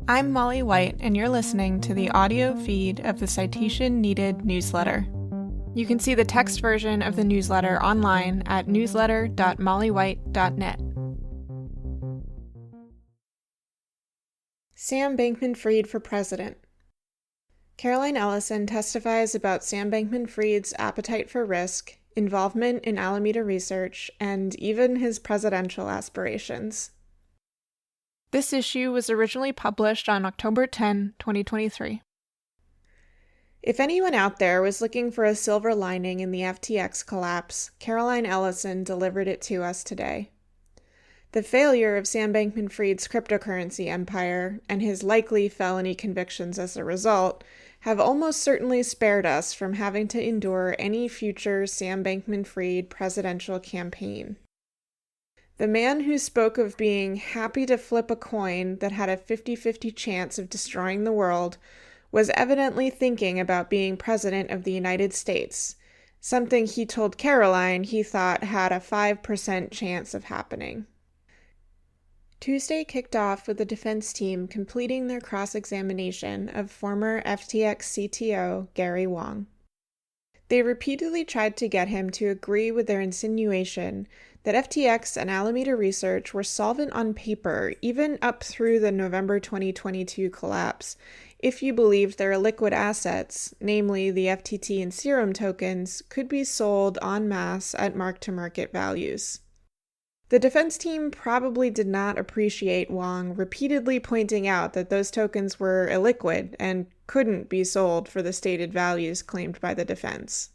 I'm Molly White, and you're listening to the audio feed of the Citation Needed newsletter. You can see the text version of the newsletter online at newsletter.mollywhite.net. Sam Bankman-Fried for president. Caroline Ellison testifies about Sam Bankman-Fried's appetite for risk, involvement in Alameda research, and even his presidential aspirations. This issue was originally published on October 10, 2023. If anyone out there was looking for a silver lining in the FTX collapse, Caroline Ellison delivered it to us today. The failure of Sam Bankman-Fried's cryptocurrency empire, and his likely felony convictions as a result, have almost certainly spared us from having to endure any future Sam Bankman-Fried presidential campaign. The man who spoke of being happy to flip a coin that had a 50-50 chance of destroying the world was evidently thinking about being president of the United States, something he told Caroline he thought had a 5% chance of happening. Tuesday kicked off with the defense team completing their cross-examination of former FTX CTO Gary Wang. They repeatedly tried to get him to agree with their insinuation that FTX and Alameda Research were solvent on paper even up through the November 2022 collapse, if you believed their liquid assets, namely the FTT and Serum tokens, could be sold en masse at mark-to-market values. The defense team probably did not appreciate Wang repeatedly pointing out that those tokens were illiquid and couldn't be sold for the stated values claimed by the defense.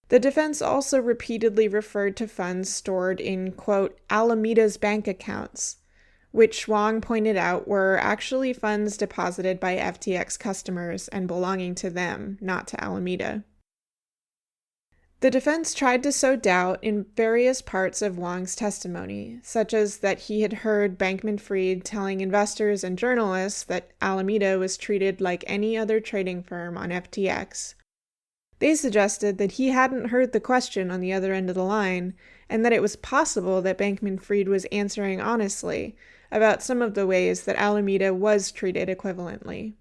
The defense also repeatedly referred to funds stored in, quote, Alameda's bank accounts, which Wang pointed out were actually funds deposited by FTX customers and belonging to them, not to Alameda. The defense tried to sow doubt in various parts of Wang's testimony, such as that he had heard Bankman-Fried telling investors and journalists that Alameda was treated like any other trading firm on FTX. They suggested that he hadn't heard the question on the other end of the line, and that it was possible that Bankman-Fried was answering honestly about some of the ways that Alameda was treated equivalently.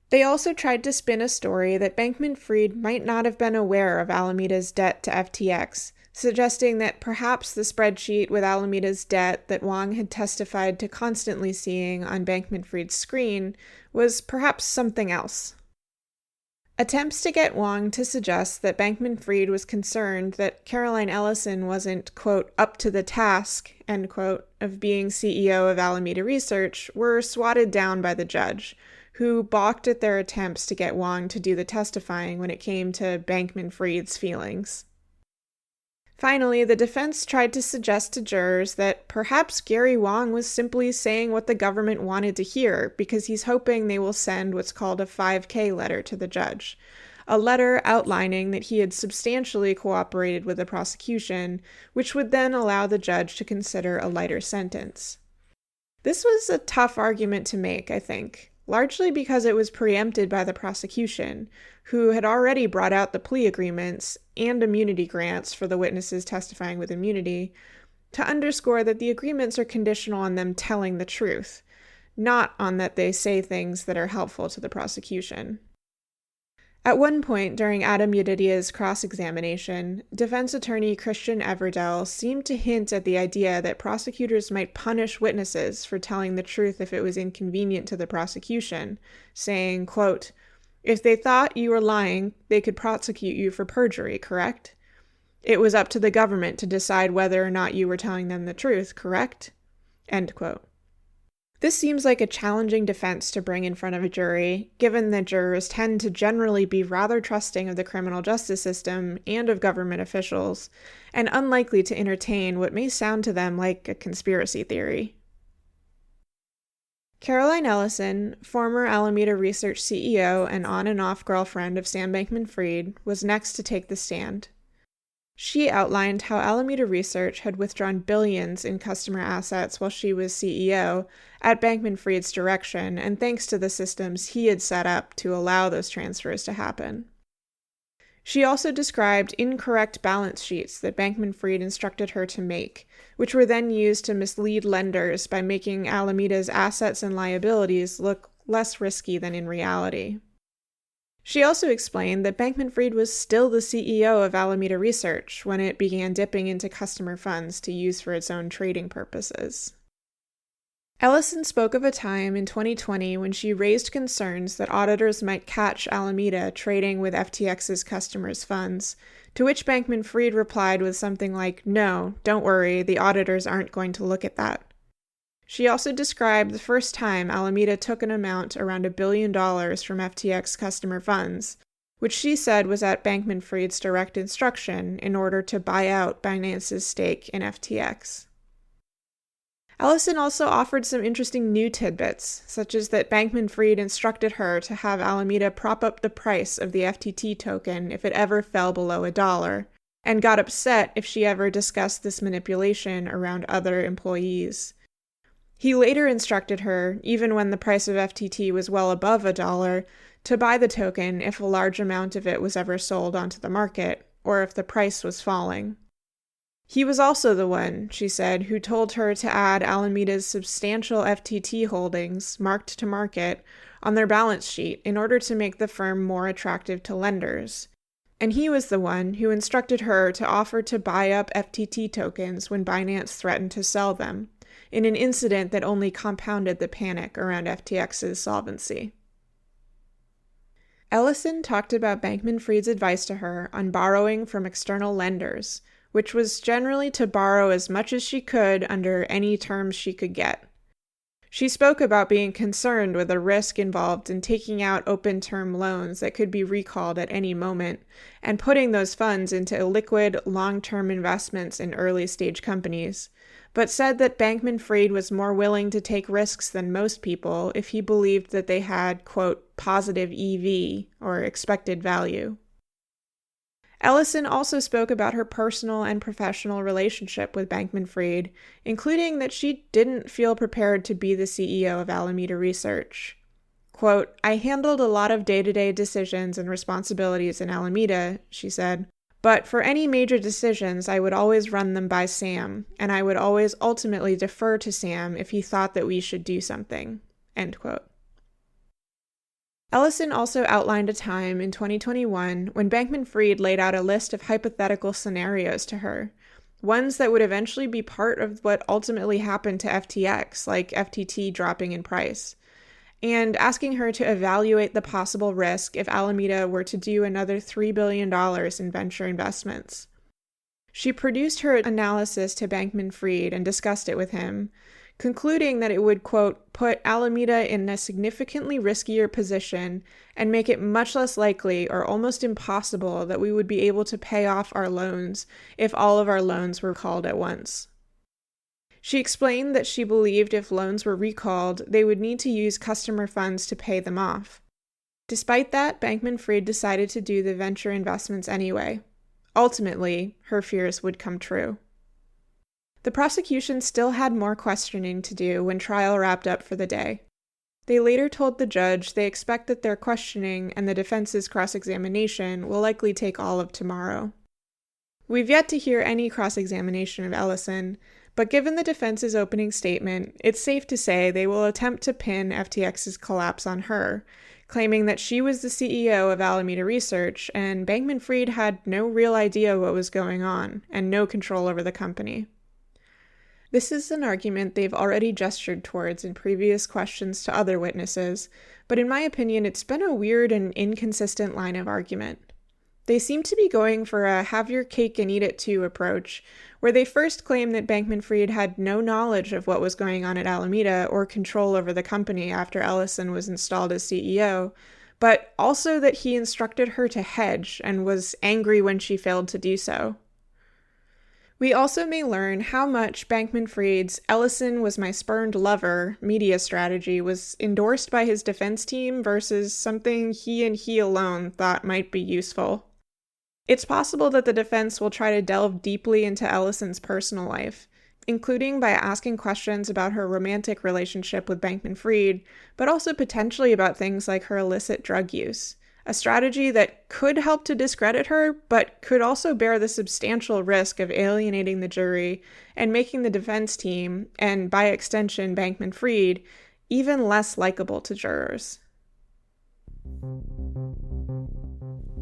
They also tried to spin a story that Bankman-Fried might not have been aware of Alameda's debt to FTX, suggesting that perhaps the spreadsheet with Alameda's debt that Wang had testified to constantly seeing on Bankman-Fried's screen was perhaps something else. Attempts to get Wang to suggest that Bankman-Fried was concerned that Caroline Ellison wasn't, quote, up to the task, end quote, of being CEO of Alameda Research were swatted down by the judge, who balked at their attempts to get Wang to do the testifying when it came to Bankman-Fried's feelings. Finally, the defense tried to suggest to jurors that perhaps Gary Wang was simply saying what the government wanted to hear because he's hoping they will send what's called a 5K letter to the judge, a letter outlining that he had substantially cooperated with the prosecution, which would then allow the judge to consider a lighter sentence. This was a tough argument to make, I think, largely because it was preempted by the prosecution, who had already brought out the plea agreements and immunity grants for the witnesses testifying with immunity, to underscore that the agreements are conditional on them telling the truth, not on that they say things that are helpful to the prosecution. At one point during Adam Yedidia's cross-examination, defense attorney Christian Everdell seemed to hint at the idea that prosecutors might punish witnesses for telling the truth if it was inconvenient to the prosecution, saying, quote, if they thought you were lying, they could prosecute you for perjury, correct? It was up to the government to decide whether or not you were telling them the truth, correct? End quote. This seems like a challenging defense to bring in front of a jury, given that jurors tend to generally be rather trusting of the criminal justice system and of government officials, and unlikely to entertain what may sound to them like a conspiracy theory. Caroline Ellison, former Alameda Research CEO and on-and-off girlfriend of Sam Bankman-Fried, was next to take the stand. She outlined how Alameda Research had withdrawn billions in customer assets while she was CEO at Bankman-Fried's direction and thanks to the systems he had set up to allow those transfers to happen. She also described incorrect balance sheets that Bankman-Fried instructed her to make, which were then used to mislead lenders by making Alameda's assets and liabilities look less risky than in reality. She also explained that Bankman-Fried was still the CEO of Alameda Research when it began dipping into customer funds to use for its own trading purposes. Ellison spoke of a time in 2020 when she raised concerns that auditors might catch Alameda trading with FTX's customers' funds, to which Bankman-Fried replied with something like, "No, don't worry, the auditors aren't going to look at that." She also described the first time Alameda took an amount around $1 billion from FTX customer funds, which she said was at Bankman-Fried's direct instruction in order to buy out Binance's stake in FTX. Ellison also offered some interesting new tidbits, such as that Bankman-Fried instructed her to have Alameda prop up the price of the FTT token if it ever fell below $1, and got upset if she ever discussed this manipulation around other employees. He later instructed her, even when the price of FTT was well above $1, to buy the token if a large amount of it was ever sold onto the market, or if the price was falling. He was also the one, she said, who told her to add Alameda's substantial FTT holdings, marked to market, on their balance sheet in order to make the firm more attractive to lenders. And he was the one who instructed her to offer to buy up FTT tokens when Binance threatened to sell them, in an incident that only compounded the panic around FTX's solvency. Ellison talked about Bankman-Fried's advice to her on borrowing from external lenders, which was generally to borrow as much as she could under any terms she could get. She spoke about being concerned with the risk involved in taking out open-term loans that could be recalled at any moment, and putting those funds into illiquid, long-term investments in early-stage companies, but said that Bankman-Fried was more willing to take risks than most people if he believed that they had, quote, positive EV, or expected value. Ellison also spoke about her personal and professional relationship with Bankman-Fried, including that she didn't feel prepared to be the CEO of Alameda Research. Quote, "I handled a lot of day-to-day decisions and responsibilities in Alameda," she said, "but for any major decisions, I would always run them by Sam, and I would always ultimately defer to Sam if he thought that we should do something." End quote. Ellison also outlined a time in 2021 when Bankman-Fried laid out a list of hypothetical scenarios to her, ones that would eventually be part of what ultimately happened to FTX, like FTT dropping in price, and asking her to evaluate the possible risk if Alameda were to do another $3 billion in venture investments. She produced her analysis to Bankman-Fried and discussed it with him, concluding that it would, quote, put Alameda in a significantly riskier position and make it much less likely or almost impossible that we would be able to pay off our loans if all of our loans were called at once. She explained that she believed if loans were recalled, they would need to use customer funds to pay them off. Despite that, Bankman-Fried decided to do the venture investments anyway. Ultimately, her fears would come true. The prosecution still had more questioning to do when trial wrapped up for the day. They later told the judge they expect that their questioning and the defense's cross-examination will likely take all of tomorrow. We've yet to hear any cross-examination of Ellison, but given the defense's opening statement, it's safe to say they will attempt to pin FTX's collapse on her, claiming that she was the CEO of Alameda Research and Bankman-Fried had no real idea what was going on and no control over the company. This is an argument they've already gestured towards in previous questions to other witnesses, but in my opinion, it's been a weird and inconsistent line of argument. They seem to be going for a have your cake and eat it too approach, where they first claim that Bankman-Fried had no knowledge of what was going on at Alameda or control over the company after Ellison was installed as CEO, but also that he instructed her to hedge and was angry when she failed to do so. We also may learn how much Bankman-Fried's "Ellison was my spurned lover" media strategy was endorsed by his defense team versus something he and he alone thought might be useful. It's possible that the defense will try to delve deeply into Ellison's personal life, including by asking questions about her romantic relationship with Bankman-Fried, but also potentially about things like her illicit drug use, a strategy that could help to discredit her, but could also bear the substantial risk of alienating the jury and making the defense team, and by extension Bankman-Fried, even less likable to jurors.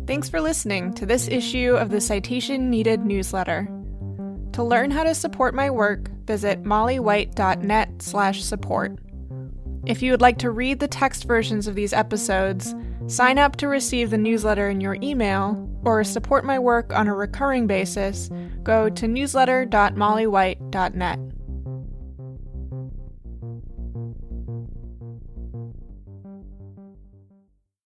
Thanks for listening to this issue of the Citation Needed newsletter. To learn how to support my work, visit mollywhite.net/support. If you would like to read the text versions of these episodes, sign up to receive the newsletter in your email, or support my work on a recurring basis, go to newsletter.mollywhite.net.